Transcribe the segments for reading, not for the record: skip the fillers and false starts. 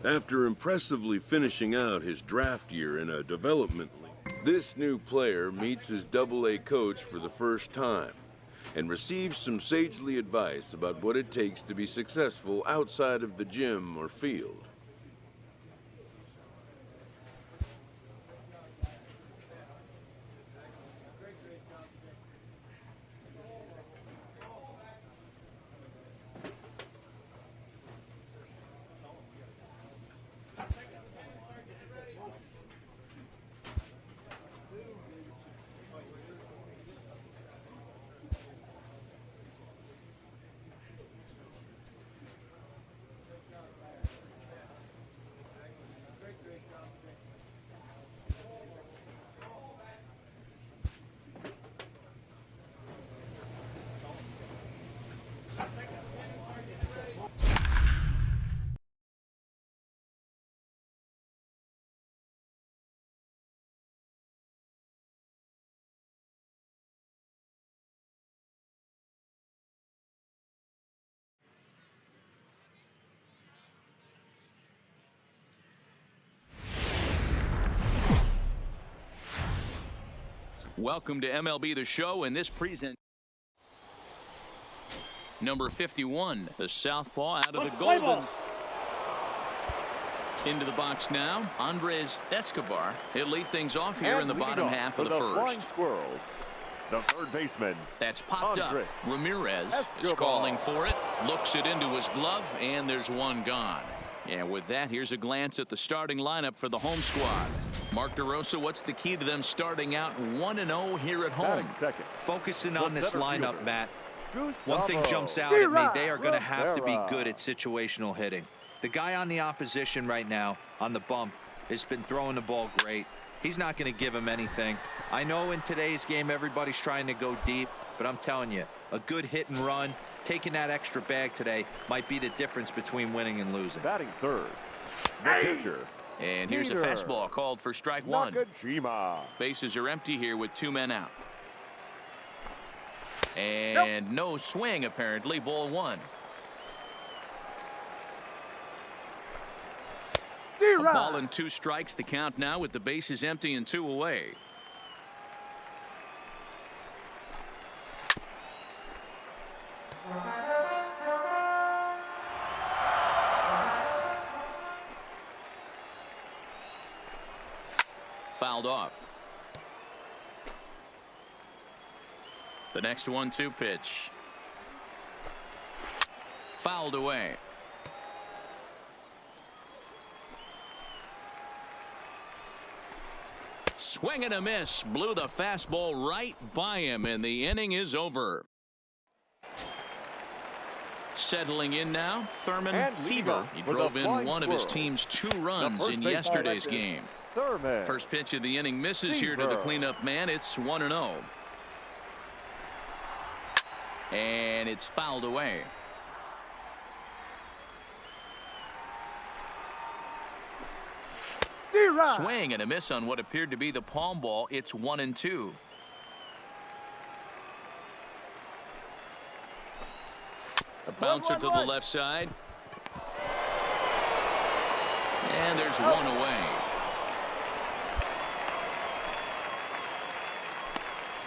After impressively finishing out his draft year in a development league, this new player meets his Double-A coach for the first time and receives some sagely advice about what it takes to be successful outside of the gym or field. Welcome to MLB The Show, and this present number 51, the southpaw out of the Goldens. Into the box now, Andres Escobar. He'll lead things off here in the bottom half of the first. Squirrels, the third baseman. That's popped up. Ramirez is calling for it, looks it into his glove, and there's one gone. And with that, here's a glance at the starting lineup for the home squad. Mark DeRosa, what's the key to them starting out 1-0 here at home? Focusing on this lineup, Matt. One thing jumps out at me, they are going to have to be good at situational hitting. The guy on the opposition right now on the bump has been throwing the ball great. He's not going to give him anything. I know in today's game everybody's trying to go deep, but I'm telling you, a good hit and run, taking that extra bag today might be the difference between winning and losing. Batting third, the pitcher. And here's a fastball called for strike one. Bases are empty here with 2 men out. And no swing apparently, ball one. A ball and 2 strikes, the count now with the bases empty and 2 away. Fouled off. The next 1-2 pitch. Fouled away. Swing and a miss. Blew the fastball right by him, and the inning is over. Settling in now, Thurman Seaver. He drove in one of his team's 2 runs in yesterday's game. First pitch of the inning misses here to the cleanup man. It's 1-0. And it's fouled away. Swing and a miss on what appeared to be the palm ball. It's 1-2. A bouncer to the left side. And there's one away.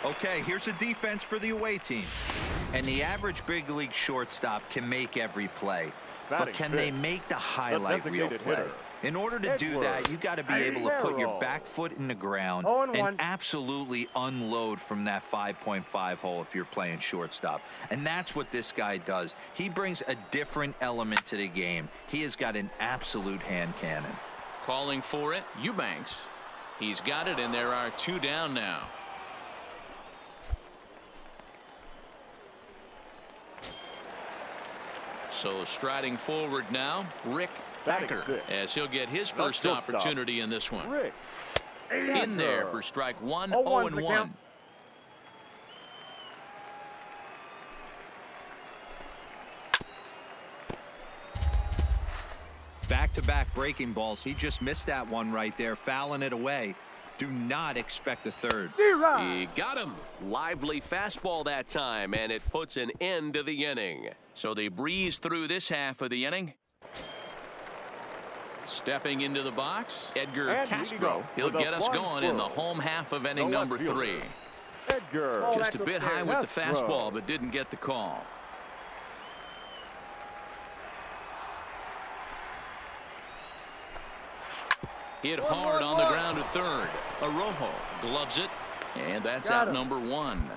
Okay, here's a defense for the away team. And the average big league shortstop can make every play. But can they make the highlight reel play? In order to do that, you got to be able to put your back foot in the ground and absolutely unload from that 5.5 hole if you're playing shortstop. And that's what this guy does. He brings a different element to the game. He has got an absolute hand cannon. Calling for it, Eubanks. He's got it, and there are 2 down now. So striding forward now, Rick Thacker, as he'll get his first opportunity in this one. In there for strike one, 0-1. Back-to-back breaking balls. He just missed that one right there, fouling it away. Do not expect a third. He got him. Lively fastball that time, and it puts an end to the inning. So they breeze through this half of the inning. Stepping into the box, Edgar And Castro. He'll get us going in the home half of inning number 3. Edgar. Just a bit high with the fastball, but didn't get the call. Hit hard on the ground to third. Arrojo gloves it, and that's out number 1.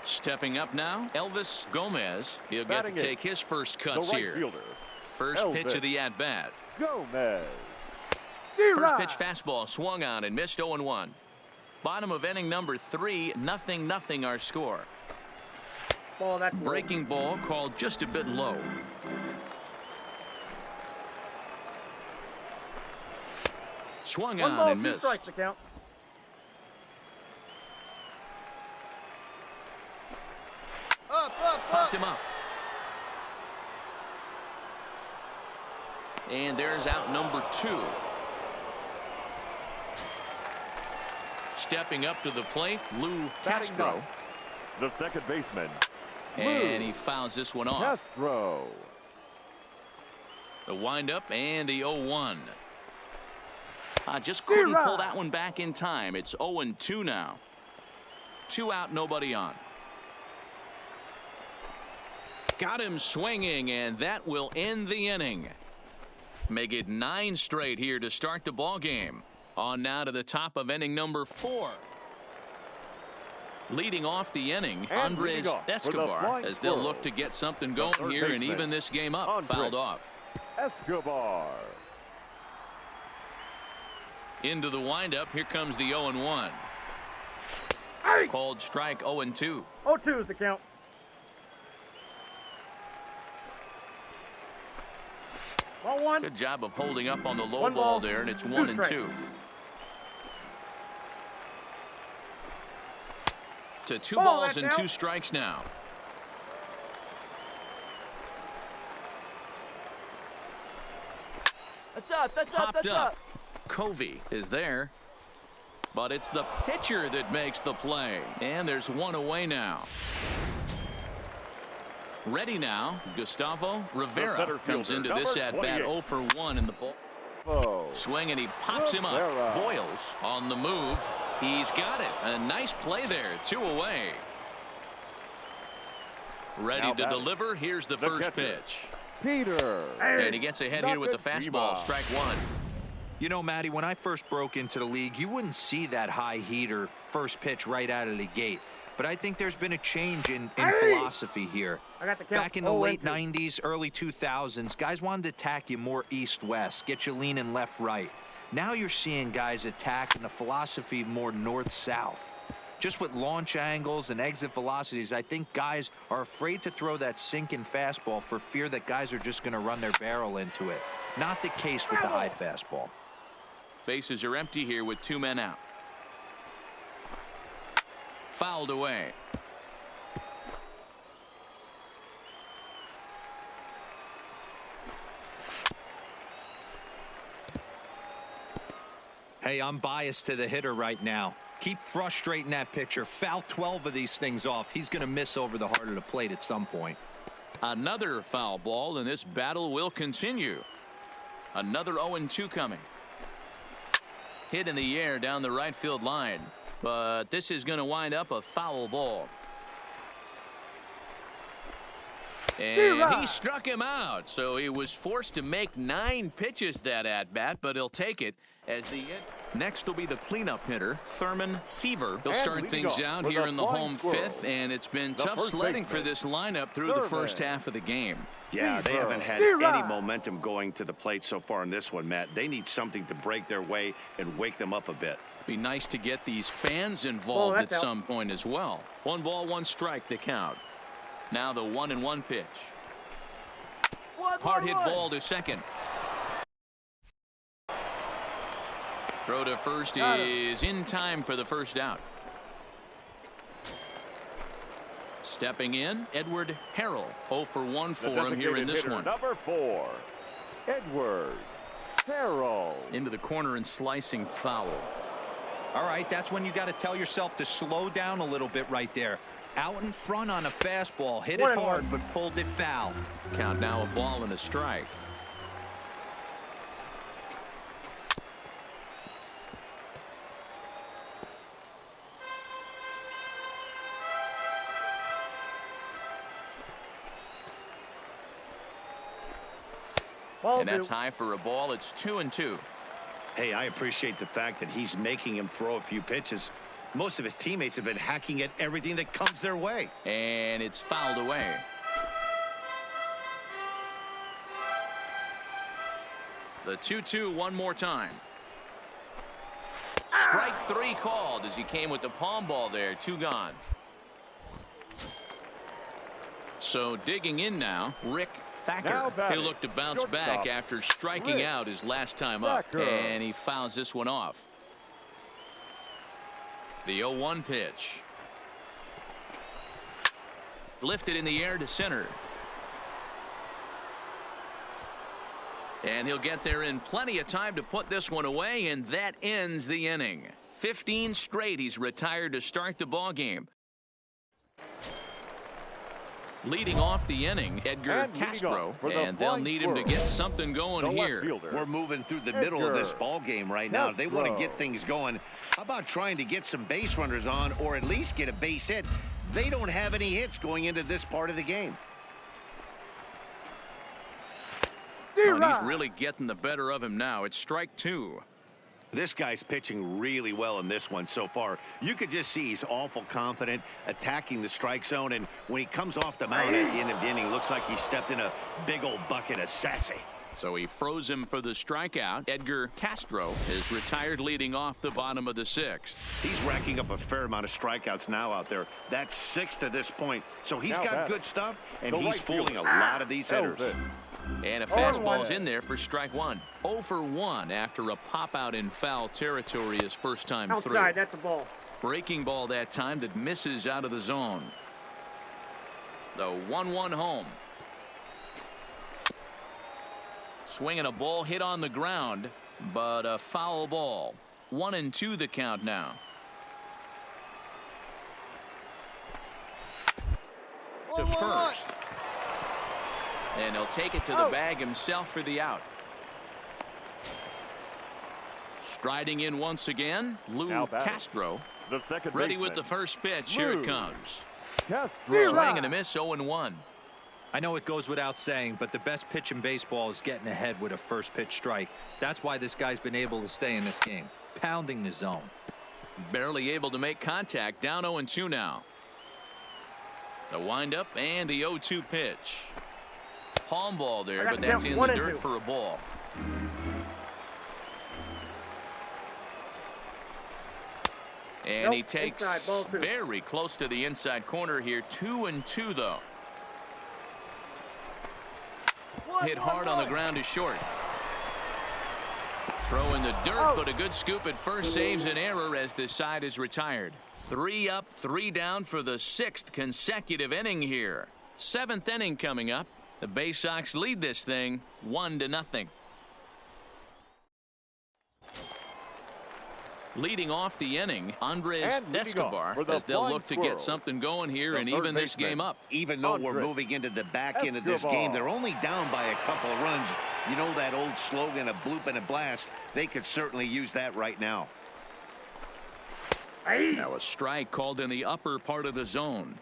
Stepping up now, Elvis Gomez. He'll get to take his first cuts here. First pitch of the at-bat. Gomez. First pitch fastball swung on and missed 0-1. Bottom of inning number 3, 0-0 our score. Breaking ball called just a bit low. Swung on and missed. Popped him up. And there's out number 2. Stepping up to the plate, Lou Castro. The second baseman. And he fouls this one off. Castro. The windup and the 0-1. Just couldn't pull that one back in time. It's 0-2 now. 2 out, nobody on. Got him swinging, and that will end the inning. Make it 9 straight here to start the ball game. On now to the top of inning number 4. Leading off the inning, Andres Escobar, as they'll look to get something going here and even this game up. Fouled off. Escobar. Into the windup. Here comes the 0-1. Called strike 0-2. 0-2 is the count. Ball 1. Good job of holding up on the low ball there, and it's 1-2. To 2 balls and 2 strikes now. That's up. That's up. Popped That's up. up. Covey is there, but it's the pitcher that makes the play, and there's 1 away now. Ready now, Gustavo Rivera comes into this at bat 0 for 1 in the ball. Swing, and he pops him up. Boyles on the move. He's got it. A nice play there. 2 away. Ready to deliver. Here's the first pitch. Peter. And he gets ahead here with the fastball. Strike 1. You know, Matty, when I first broke into the league, you wouldn't see that high heater first pitch right out of the gate. But I think there's been a change in philosophy here. Back in the late 90s, early 2000s, guys wanted to attack you more east-west, get you leaning left-right. Now you're seeing guys attack in the philosophy more north-south. Just with launch angles and exit velocities, I think guys are afraid to throw that sinking fastball for fear that guys are just going to run their barrel into it. Not the case with the high fastball. Bases are empty here with 2 men out. Fouled away. Hey, I'm biased to the hitter right now. Keep frustrating that pitcher. Foul 12 of these things off. He's going to miss over the heart of the plate at some point. Another foul ball, and this battle will continue. Another 0-2 coming. Hit in the air down the right field line, but this is going to wind up a foul ball. And he struck him out, so he was forced to make 9 pitches that at bat, but he'll take it as the next will be the cleanup hitter, Thurman Seaver. They'll start things out here in the home 5th, and it's been tough sledding for this lineup through the first half of the game. Yeah, they haven't had any momentum going to the plate so far in this one, Matt. They need something to break their way and wake them up a bit. Be nice to get these fans involved at some point as well. 1 ball, 1 strike, the count. Now the 1-1 pitch. Hard hit ball to second. Throw to first is in time for the first out. Stepping in, Edward Harrell. 0 for 1 for him here in this one. Number 4, Edward Harrell. Into the corner and slicing foul. All right, that's when you got to tell yourself to slow down a little bit right there. Out in front on a fastball. Hit it hard, but pulled it foul. Count now a ball and a strike. And that's high for a ball. It's 2-2. Hey, I appreciate the fact that he's making him throw a few pitches. Most of his teammates have been hacking at everything that comes their way. And it's fouled away. The 2-2 one more time. Strike 3 called as he came with the palm ball there. 2 gone. So digging in now, Rick Thacker. He'll look to bounce back after striking out his last time up. And he fouls this one off. The 0-1 pitch. Lifted in the air to center. And he'll get there in plenty of time to put this one away, and that ends the inning. 15 straight he's retired to start the ball game. Leading off the inning, Edgar Castro, and they'll need him to get something going here. We're moving through the middle of this ball game right now. They want to get things going. How about trying to get some base runners on, or at least get a base hit? They don't have any hits going into this part of the game. Oh, and he's really getting the better of him now. It's strike 2. This guy's pitching really well in this one so far. You could just see he's awful confident, attacking the strike zone, and when he comes off the mound at the end of the inning, looks like he stepped in a big old bucket of sassy. So he froze him for the strikeout. Edgar Castro is retired leading off the bottom of the 6th. He's racking up a fair amount of strikeouts now out there. That's 6 to this point. So he's got good stuff, and he's fooling a lot of these hitters. And a fastball's in there for strike 1. 0 for 1 after a pop out in foul territory his first time through. Outside, that's a ball. Breaking ball that time that misses out of the zone. The 1-1 home. Swinging a ball hit on the ground, but a foul ball. 1-2 the count now. To first. And he'll take it to the bag himself for the out. Striding in once again, Lou Castro. The second ready baseman. with the first pitch. Here it comes. Castro. Swing and a miss, 0-1. I know it goes without saying, but the best pitch in baseball is getting ahead with a first pitch strike. That's why this guy's been able to stay in this game, pounding the zone. Barely able to make contact. Down 0-2 now. The windup and the 0-2 pitch. Palm ball there, but that's in the dirt for a ball. And he takes very close to the inside corner here. 2-2 though. Hit hard on the ground is short. Throw in the dirt, but a good scoop at first saves an error as this side is retired. 3 up, 3 down for the 6th consecutive inning here. 7th inning coming up. The Bay Sox lead this thing 1-0. Leading off the inning, Andres Escobar, as they'll look to get something going here and even this game up. Even though we're moving into the back end of this game, they're only down by a couple of runs. You know that old slogan, a bloop and a blast. They could certainly use that right now. Now a strike called in the upper part of the zone.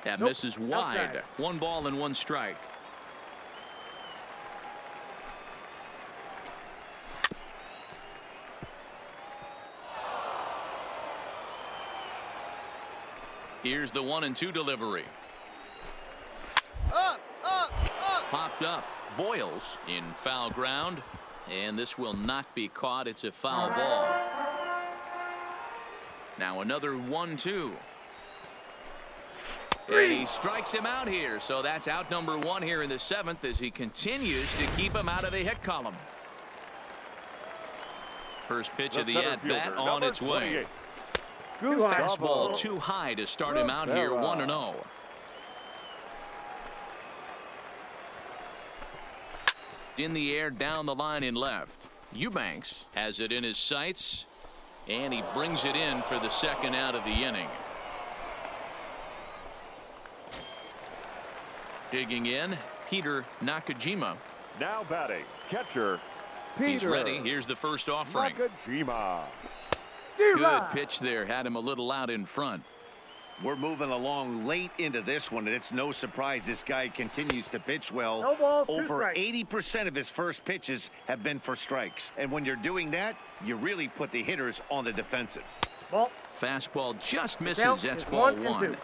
That misses wide. 1 ball and 1 strike. Here's the 1-2 delivery. Popped up. Boyles in foul ground, and this will not be caught. It's a foul ball. Now another 1-2. And he strikes him out here, so that's out number 1 here in the 7th as he continues to keep him out of the hit column. First pitch of the at-bat on its way. Fastball too high to start him out here. 1-0. In the air down the line in left. Eubanks has it in his sights, And he brings it in for the second out of the inning. Digging in, Peter Nakajima. Now batting, catcher, He's Peter ready. Here's the first offering. Nakajima. Good pitch there. Had him a little out in front. We're moving along late into this one, and it's no surprise this guy continues to pitch well. No ball, 2 Over strikes. 80% of his first pitches have been for strikes. And when you're doing that, you really put the hitters on the defensive. Ball. Fastball just misses. Count That's is ball 1 and 1. 2.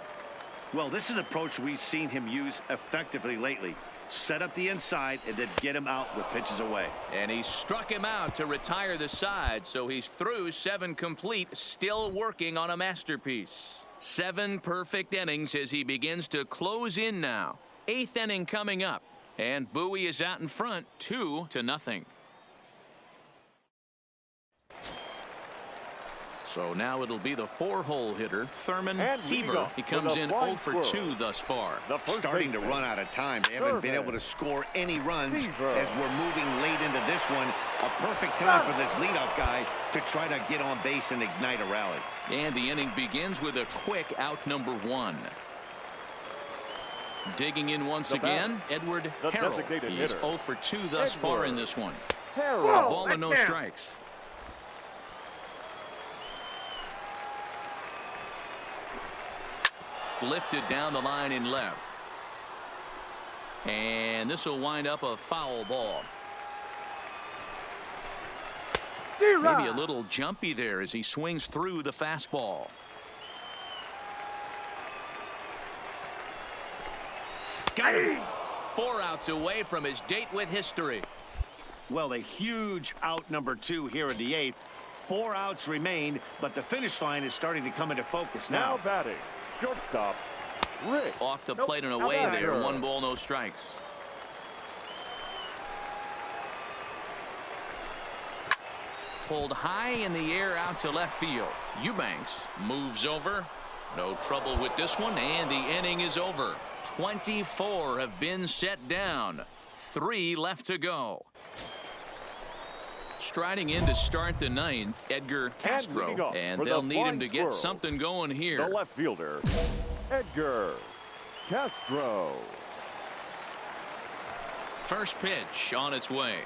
Well, this is an approach we've seen him use effectively lately. Set up the inside and then get him out with pitches away. And he struck him out to retire the side, so he's through 7 complete, still working on a masterpiece. 7 perfect innings as he begins to close in now. 8th inning coming up, and Bowie is out in front, 2-0. So now it'll be the 4-hole hitter, Thurman And Seaver. leading off He with comes a in fly 0 for squirrel. 2 thus far. The first Starting to baseman. run out of time. They haven't been able to score any runs as we're moving late into this one. A perfect time for this leadoff guy to try to get on base and ignite a rally. And the inning begins with a quick out number 1. Digging in once The again, Edward the Harrell. designated He is hitter. 0 for 2 thus far in Edward this one. Harrell. Ball and no that's down. strikes. Lifted down the line in left. And this will wind up a foul ball. Maybe a little jumpy there as he swings through the fastball. Got him. 4 outs away from his date with history. Well, a huge out number 2 here in the 8th. 4 outs remain, but the finish line is starting to come into focus Now now. batting, shortstop, Rick. Off the Nope, plate and how away about there. it? 1 ball, no strikes. Pulled high in the air out to left field. Eubanks moves over. No trouble with this one, and the inning is over. 24 have been set down. 3 left to go. Striding in to start the 9th, Edgar leading Castro. off And for the they'll need him Flying to get Squirrels, something going The here. left fielder, Edgar Castro. First pitch on its way.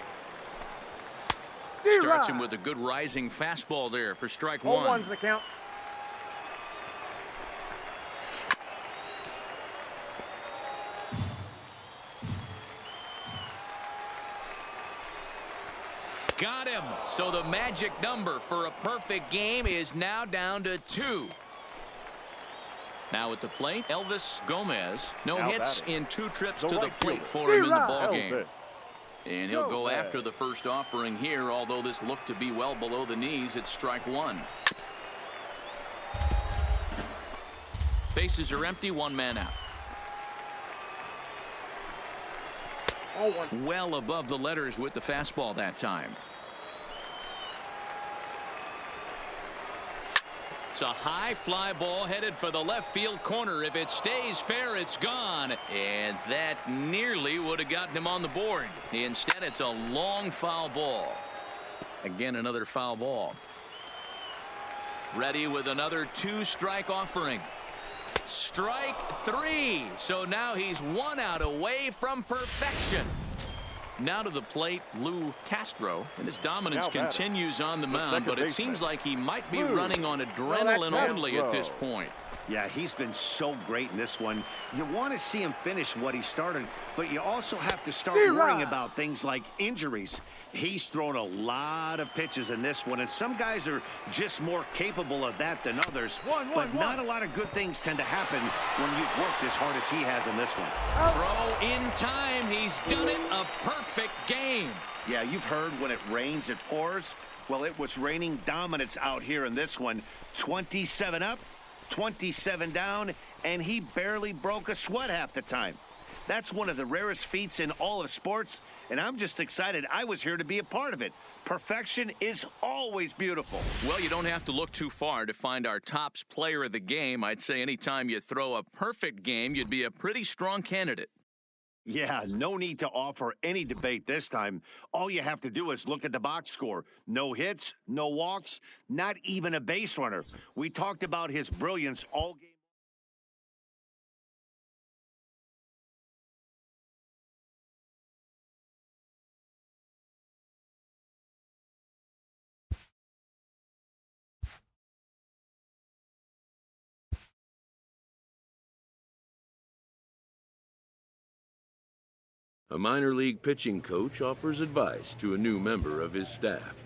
Starts him with a good rising fastball there for strike 1. 0-1's the count. Got him. So the magic number for a perfect game is now down to 2. Now at the plate, Elvis Gomez. No Now hits batting, in 2 trips the to the right plate fielder, for him in the ball Elvis. game. And he'll go Gomez. after the first offering here, although this looked to be well below the knees. It's strike 1. Bases are empty, 1 man out. 0-1. Well above the letters with the fastball that time. It's a high fly ball headed for the left field corner. If it stays fair, it's gone. And that nearly would have gotten him on the board. Instead, it's a long foul ball. Again, another foul ball. Ready with another 2-strike offering. Strike 3. So now he's 1 out away from perfection. Now to the plate, Lou Castro, and his dominance Now batting, continues on the mound, second but it baseman, seems like he might be Lou running on adrenaline Castro. only at this point. Yeah, he's been so great in this one. You want to see him finish what he started, but you also have to start worrying about things like injuries. He's thrown a lot of pitches in this one, and some guys are just more capable of that than others. But not a lot of good things tend to happen when you've worked as hard as he has in this one. Throw in time. He's done it. A perfect game. Yeah, you've heard when it rains, it pours. Well, it was raining dominance out here in this one. 27 up, 27 down, and he barely broke a sweat half the time. That's one of the rarest feats in all of sports, and I'm just excited I was here to be a part of it. Perfection is always beautiful. Well, you don't have to look too far to find our tops player of the game. I'd say anytime you throw a perfect game, you'd be a pretty strong candidate. Yeah, no need to offer any debate this time. All you have to do is look at the box score. No hits, no walks, not even a base runner. We talked about his brilliance all game. A minor league pitching coach offers advice to a new member of his staff.